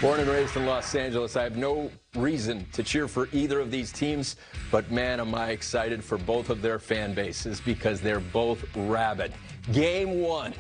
Born and raised in Los Angeles, I have no reason to cheer for either of these teams, but man, am I excited for both of their fan bases because they're both rabid. Game 1,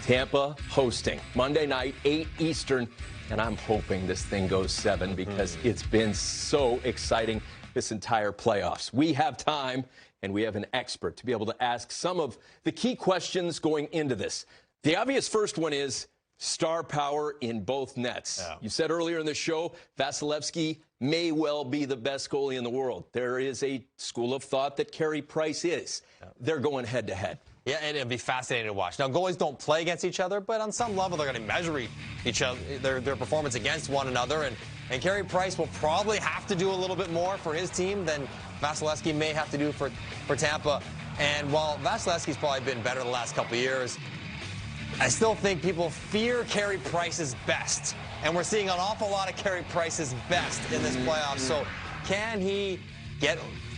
Tampa hosting. Monday night, 8 Eastern, and I'm hoping this thing goes 7 because it's been so exciting this entire playoffs. We have time, and we have an expert to be able to ask some of the key questions going into this. The obvious first one is star power in both nets. Yeah. You said earlier in the show, Vasilevsky may well be the best goalie in the world. There is a school of thought that Carey Price is. Yeah. They're going head-to-head. Yeah, and it'll be fascinating to watch. Now, goalies don't play against each other, but on some level, they're going to measure each other, their performance against one another. And Carey Price will probably have to do a little bit more for his team than Vasilevsky may have to do for Tampa. And while Vasilevsky's probably been better the last couple of years, I still think people fear Carey Price's best. And we're seeing an awful lot of Carey Price's best in this playoff. So can he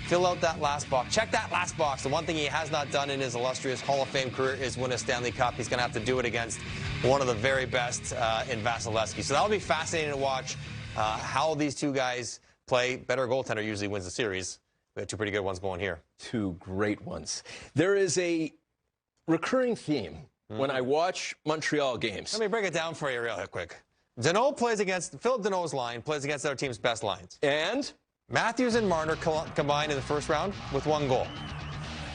fill out that last box? Check that last box. The one thing he has not done in his illustrious Hall of Fame career is win a Stanley Cup. He's going to have to do it against one of the very best in Vasilevsky. So that'll be fascinating to watch how these two guys play. Better goaltender usually wins the series. We have two pretty good ones going here. Two great ones. There is a recurring theme when I watch Montreal games. Let me break it down for you real quick. Philip Deneau's line plays against their team's best lines. And Matthews and Marner combined in the first round with 1 goal.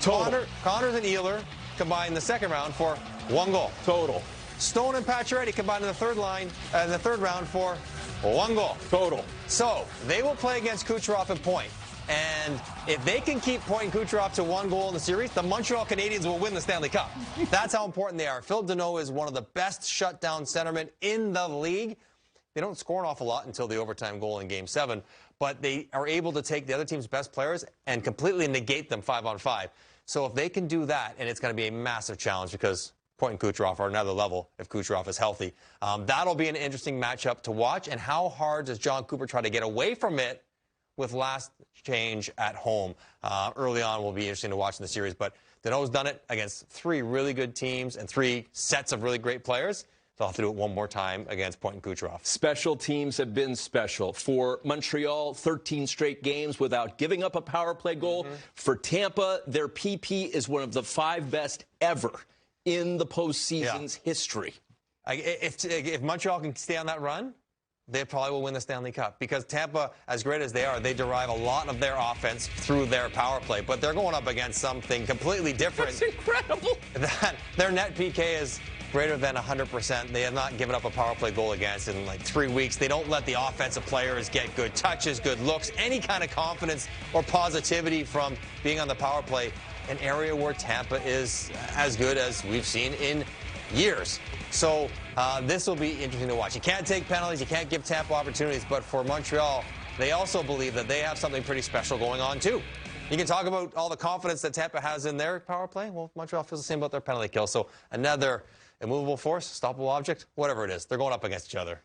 Total. Connors and Ehlers combined in the second round for 1 goal. Total. Stone and Pacioretty combined in the third round for 1 goal. Total. So they will play against Kucherov and Point. And if they can keep Point and Kucherov to 1 goal in the series, the Montreal Canadiens will win the Stanley Cup. That's how important they are. Philip Deneau is one of the best shutdown centermen in the league. They don't score an awful lot until the overtime goal in Game 7, but they are able to take the other team's best players and completely negate them 5-on-5. So if they can do that, and it's going to be a massive challenge because Point and Kucherov are another level if Kucherov is healthy. That'll be an interesting matchup to watch. And how hard does John Cooper try to get away from it with last change at home? Early on will be interesting to watch in the series. But Deneau's done it against 3 really good teams and 3 sets of really great players. So I'll have to do it one more time against Point and Kucherov. Special teams have been special. For Montreal, 13 straight games without giving up a power play goal. For Tampa, their PP is one of the 5 best ever in the postseason's history. If Montreal can stay on that run, they probably will win the Stanley Cup because Tampa, as great as they are, they derive a lot of their offense through their power play. But they're going up against something completely different. That's incredible. Their net PK is greater than 100%. They have not given up a power play goal against in like 3 weeks. They don't let the offensive players get good touches, good looks, any kind of confidence or positivity from being on the power play, an area where Tampa is as good as we've seen in years. So this will be interesting to watch. You can't take penalties. You can't give Tampa opportunities. But for Montreal, they also believe that they have something pretty special going on, too. You can talk about all the confidence that Tampa has in their power play. Well, Montreal feels the same about their penalty kill. So another immovable force, stoppable object, whatever it is. They're going up against each other.